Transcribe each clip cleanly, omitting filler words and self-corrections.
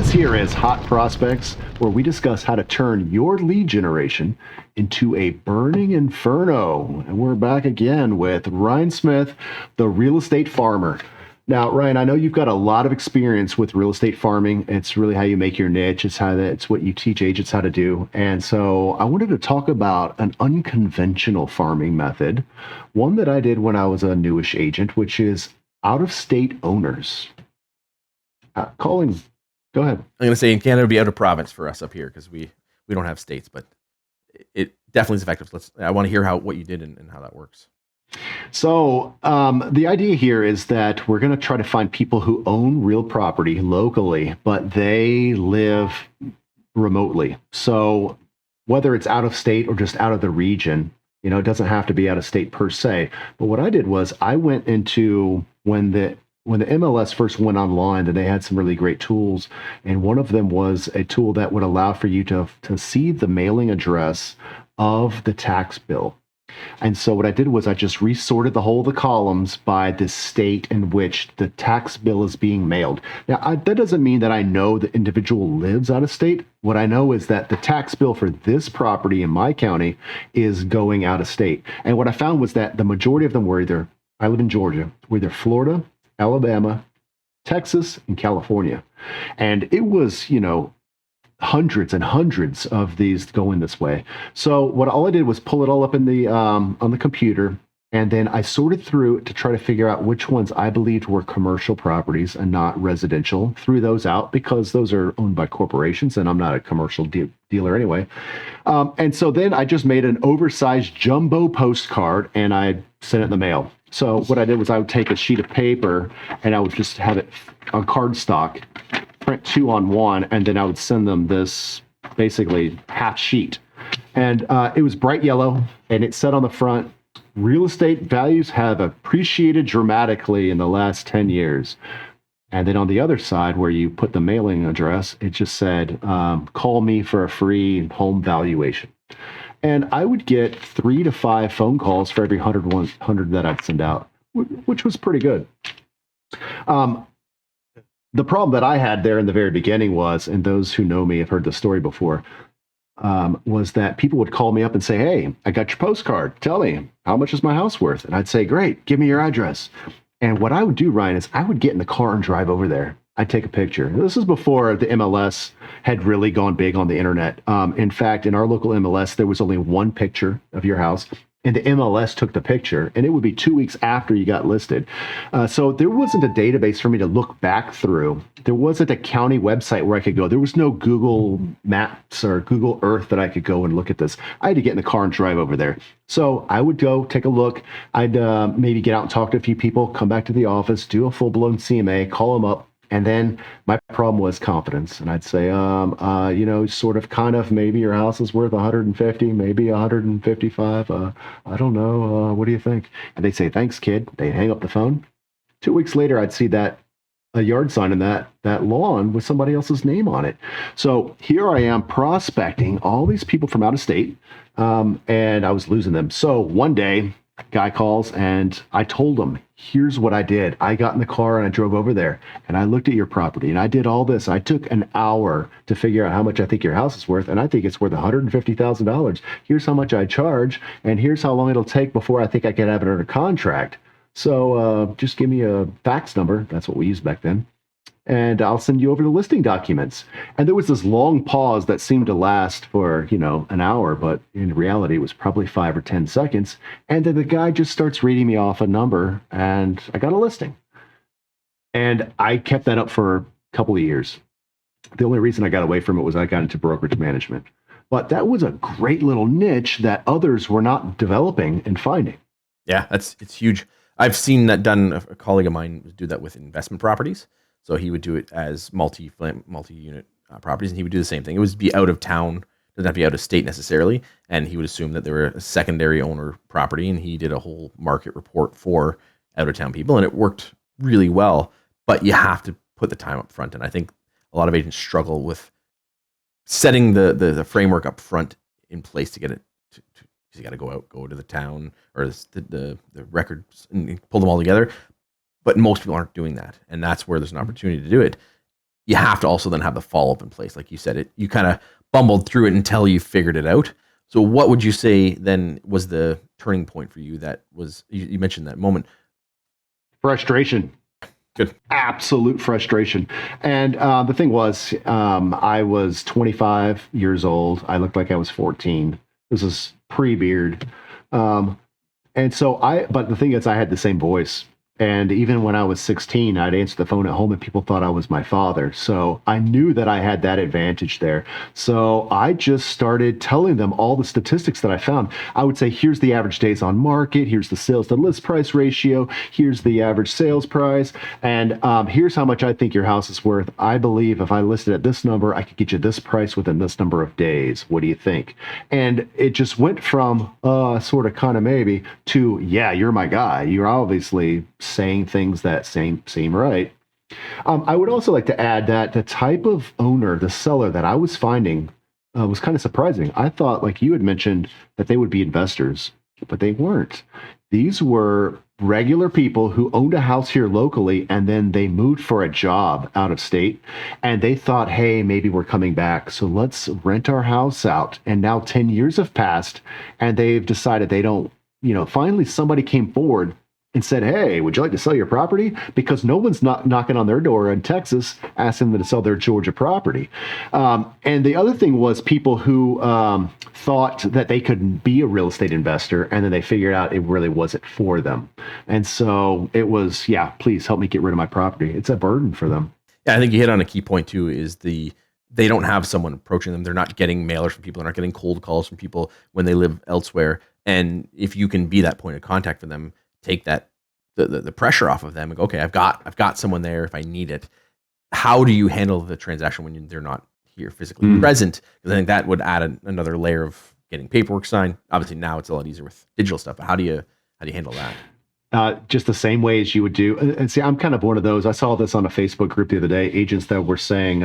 This here is Hot Prospects, where we discuss how to turn your lead generation into a burning inferno. And we're back again with Ryan Smith, the real estate farmer. Now, Ryan, I know you've got a lot of experience with real estate farming. It's really how you make your niche. It's what you teach agents how to do. And so I wanted to talk about an unconventional farming method, one that I did when I was a newish agent, which is out-of-state owners. Calling. Go ahead. I'm going to say in Canada, it would be out of province for us up here because we don't have states, but it definitely is effective. I want to hear what you did and how that works. So the idea here is that we're going to try to find people who own real property locally, but they live remotely. So whether it's out of state or just out of the region, it doesn't have to be out of state per se. But what I did was I went into when the MLS first went online, then they had some really great tools. And one of them was a tool that would allow for you to see the mailing address of the tax bill. And so what I did was I just resorted the whole of the columns by the state in which the tax bill is being mailed. Now, that doesn't mean that I know the individual lives out of state. What I know is that the tax bill for this property in my county is going out of state. And what I found was that the majority of them were I live in Georgia, were either Florida, Alabama, Texas, and California. And it was, hundreds and hundreds of these going this way. So all I did was pull it all up in the on the computer, and then I sorted through it to try to figure out which ones I believed were commercial properties and not residential. Threw those out because those are owned by corporations, and I'm not a commercial dealer anyway. And so then I just made an oversized jumbo postcard, and I sent it in the mail. So what I did was I would take a sheet of paper, and I would just have it on cardstock, print 2 on 1, and then I would send them this basically half sheet. And it was bright yellow, and it said on the front, real estate values have appreciated dramatically in the last 10 years. And then on the other side, where you put the mailing address, it just said, call me for a free home valuation. And I would get 3 to 5 phone calls for every 100 that I'd send out, which was pretty good. The problem that I had there in the very beginning was, and those who know me have heard the story before, was that people would call me up and say, hey, I got your postcard. Tell me, how much is my house worth? And I'd say, great, give me your address. And what I would do, Ryan, is I would get in the car and drive over there. I'd take a picture. This is before the MLS had really gone big on the internet. In fact, in our local MLS, there was only one picture of your house, and the MLS took the picture, and it would be 2 weeks after you got listed. So there wasn't a database for me to look back through. There wasn't a county website where I could go. There was no Google Maps or Google Earth that I could go and look at this. I had to get in the car and drive over there. So I would go take a look. I'd maybe get out and talk to a few people, come back to the office, do a full-blown CMA, call them up. And then my problem was confidence. And I'd say, sort of, kind of, maybe your house is worth 150, maybe 155. I don't know. What do you think? And they'd say, thanks, kid. They'd hang up the phone. 2 weeks later, I'd see that a yard sign in that lawn with somebody else's name on it. So here I am prospecting all these people from out of state, and I was losing them. So one day, guy calls, and I told him, here's what I did. I got in the car and I drove over there, and I looked at your property, and I did all this. I took an hour to figure out how much I think your house is worth, and I think it's worth $150,000. Here's how much I charge, and here's how long it'll take before I think I can have it under contract. So just give me a fax number. That's what we used back then. And I'll send you over the listing documents. And there was this long pause that seemed to last for, an hour, but in reality, it was probably 5 or 10 seconds. And then the guy just starts reading me off a number, and I got a listing. And I kept that up for a couple of years. The only reason I got away from it was I got into brokerage management. But that was a great little niche that others were not developing and finding. Yeah, it's huge. I've seen that done. A colleague of mine do that with investment properties. So he would do it as multi-unit properties, and he would do the same thing. It would be out of town, doesn't have to be out of state necessarily, and he would assume that they were a secondary owner property, and he did a whole market report for out of town people, and it worked really well. But you have to put the time up front, and I think a lot of agents struggle with setting the framework up front in place to get it. You got to go to the town or the records and pull them all together. But most people aren't doing that, and that's where there's an opportunity to do it. you have to also then have the follow-up in place. Like you said, you kind of bumbled through it until you figured it out. So what would you say then was the turning point for you? That was, you mentioned that moment. Frustration. Good. Absolute frustration. And the thing was, I was 25 years old. I looked like I was 14. This is pre-beard. And so but the thing is, I had the same voice. And even when I was 16, I'd answer the phone at home and people thought I was my father. So I knew that I had that advantage there. So I just started telling them all the statistics that I found. I would say, here's the average days on market. Here's the sales to list price ratio. Here's the average sales price. And here's how much I think your house is worth. I believe if I listed at this number, I could get you this price within this number of days. What do you think? And it just went from sort of kind of maybe to, yeah, you're my guy. You're obviously saying things that seem right. I would also like to add that the type of owner, the seller that I was finding was kind of surprising. I thought, like you had mentioned, that they would be investors, but they weren't. These were regular people who owned a house here locally, and then they moved for a job out of state, and they thought, hey, maybe we're coming back, so let's rent our house out. And now 10 years have passed, and they've decided they don't, finally somebody came forward and said, hey, would you like to sell your property? Because no one's not knocking on their door in Texas asking them to sell their Georgia property. And the other thing was people who thought that they could be a real estate investor, and then they figured out it really wasn't for them. And so it was, yeah, please help me get rid of my property. It's a burden for them. Yeah, I think you hit on a key point too, is they don't have someone approaching them. They're not getting mailers from people. They're not getting cold calls from people when they live elsewhere. And if you can be that point of contact for them, take that the pressure off of them and go, okay, I've got someone there if I need it. How do you handle the transaction when they're not here physically present? Because I think that would add another layer of getting paperwork signed. Obviously now it's a lot easier with digital stuff, but how do you handle that? Just the same way as you would do. And see, I'm kind of one of those. I saw this on a Facebook group the other day, agents that were saying,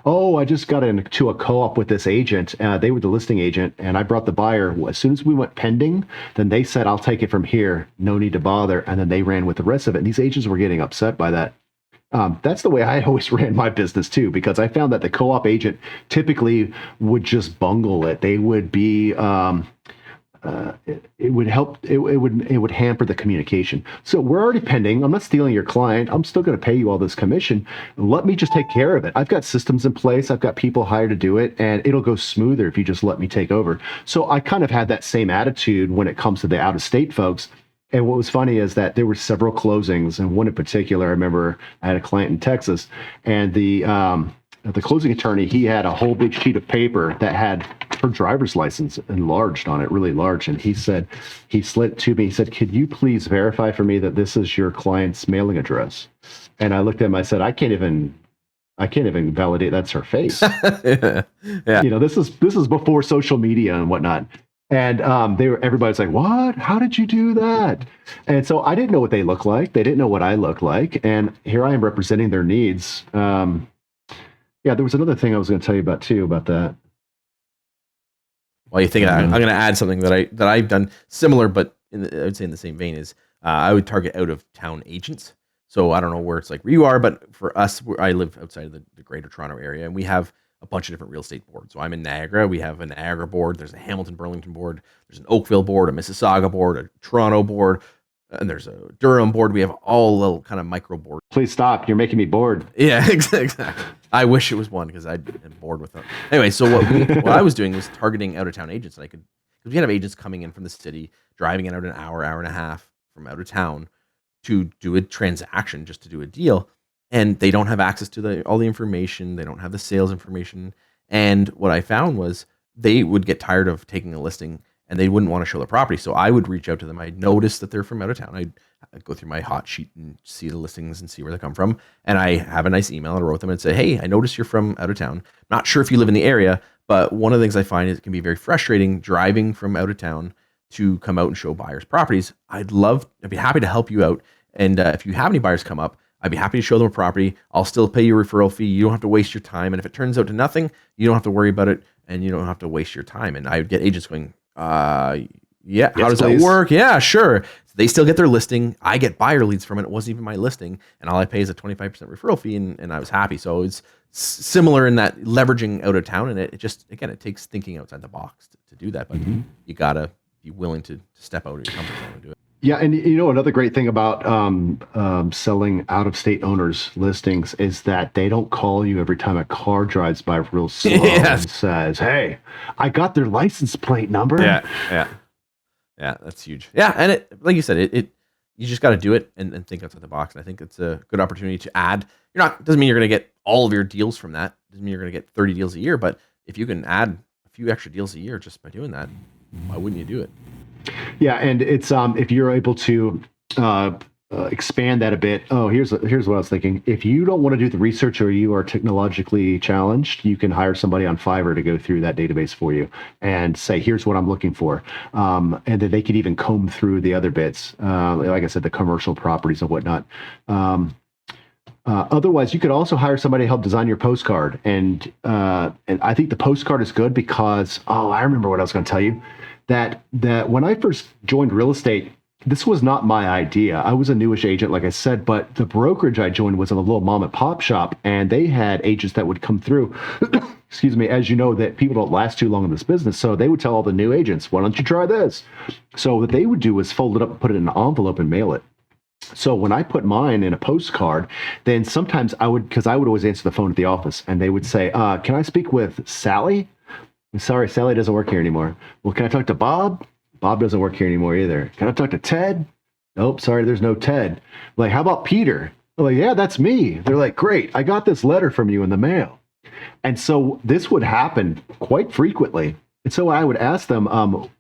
oh, I just got into a co-op with this agent. They were the listing agent, and I brought the buyer. As soon as we went pending, then they said, I'll take it from here. No need to bother. And then they ran with the rest of it. And these agents were getting upset by that. That's the way I always ran my business too, because I found that the co-op agent typically would just bungle it. They would be... it would help. It would hamper the communication. So we're already pending. I'm not stealing your client. I'm still going to pay you all this commission. Let me just take care of it. I've got systems in place. I've got people hired to do it, and it'll go smoother if you just let me take over. So I kind of had that same attitude when it comes to the out-of-state folks. And what was funny is that there were several closings, and one in particular, I remember I had a client in Texas, and the closing attorney, he had a whole big sheet of paper that had her driver's license enlarged on it, really large. And he said, he slid it to me. He said, could you please verify for me that this is your client's mailing address? And I looked at him, I said, I can't even validate that's her face. Yeah. This is before social media and whatnot. And everybody's like, what? How did you do that? And so I didn't know what they look like. They didn't know what I look like. And here I am representing their needs. Yeah, there was another thing I was going to tell you about too, about that. Well, you think I'm going to add something that I've done similar, but I would say in the same vein is I would target out of town agents. So I don't know where it's like where you are, but for us, I live outside of the greater Toronto area, and we have a bunch of different real estate boards. So I'm in Niagara. We have a Niagara board. There's a Hamilton Burlington board. There's an Oakville board, a Mississauga board, a Toronto board, and there's a Durham board. We have all little kind of micro boards. Please stop. You're making me bored. Yeah, exactly. I wish it was one because I'm bored with them. Anyway, so what I was doing was targeting out of town agents, and because we have agents coming in from the city, driving in out an hour and a half from out of town to do a transaction, just to do a deal, and they don't have access to all the information. They don't have the sales information. And what I found was they would get tired of taking a listing, and they wouldn't want to show the property. So I would reach out to them. I'd notice that they're from out of town. I'd go through my hot sheet and see the listings and see where they come from. And I have a nice email, and I wrote them and say, hey, I noticed you're from out of town. Not sure if you live in the area, but one of the things I find is it can be very frustrating driving from out of town to come out and show buyers properties. I'd be happy to help you out. And if you have any buyers come up, I'd be happy to show them a property. I'll still pay you a referral fee. You don't have to waste your time. And if it turns out to nothing, you don't have to worry about it, and you don't have to waste your time. And I would get agents going, yeah, how does that work? Yeah, sure. They still get their listing. I get buyer leads from it. It wasn't even my listing. And all I pay is a 25% referral fee. And I was happy. So it's similar in that leveraging out of town. And it just, again, it takes thinking outside the box to do that. But you got to be willing to step out of your comfort zone and do it. Yeah, and you know another great thing about selling out-of-state owners listings is that they don't call you every time a car drives by real slow and says, "Hey, I got their license plate number." Yeah, that's huge. Yeah, and it, like you said, it you just got to do it and think outside the box. And I think it's a good opportunity to add. Doesn't mean you're going to get all of your deals from that. Doesn't mean you're going to get 30 deals a year, but if you can add a few extra deals a year just by doing that, why wouldn't you do it? Yeah, and it's if you're able to expand that a bit. Oh, here's what I was thinking. If you don't want to do the research or you are technologically challenged, you can hire somebody on Fiverr to go through that database for you and say, "Here's what I'm looking for," and then they could even comb through the other bits, like I said, the commercial properties and whatnot. Otherwise, you could also hire somebody to help design your postcard, and I think the postcard is good because I remember what I was going to tell you. That when I first joined real estate, this was not my idea. I was a newish agent, like I said, but the brokerage I joined was a little mom and pop shop, and they had agents that would come through. Excuse me, as you know, that people don't last too long in this business, so they would tell all the new agents, "Why don't you try this?" So what they would do is fold it up, put it in an envelope, and mail it. So when I put mine in a postcard, then sometimes because I would always answer the phone at the office, and they would say, "Can I speak with Sally?" "Sorry, Sally doesn't work here anymore." "Well, can I talk to Bob?" "Bob doesn't work here anymore either." "Can I talk to Ted?" "Nope, sorry, there's no Ted." Like, "How about Peter?" I'm like, "Yeah, that's me." They're like, "Great, I got this letter from you in the mail." And so this would happen quite frequently. And so I would ask them,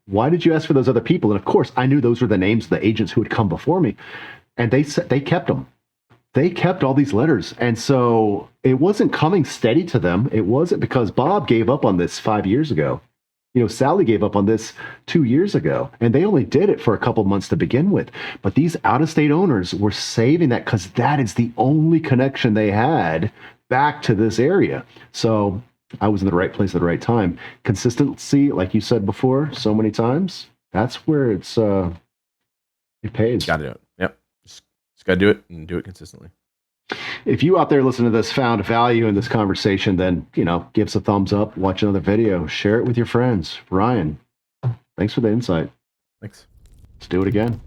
"Why did you ask for those other people?" And of course, I knew those were the names of the agents who had come before me. And they said they kept them. They kept all these letters. And so it wasn't coming steady to them. It wasn't because Bob gave up on this 5 years ago. Sally gave up on this 2 years ago, and they only did it for a couple months to begin with. But these out-of-state owners were saving that because that is the only connection they had back to this area. So I was in the right place at the right time. Consistency, like you said before, so many times, that's where it pays. Got to do it. Yep. Just got to do it and do it consistently. If you out there listening to this found value in this conversation, then, give us a thumbs up, watch another video, share it with your friends. Ryan, thanks for the insight. Thanks. Let's do it again.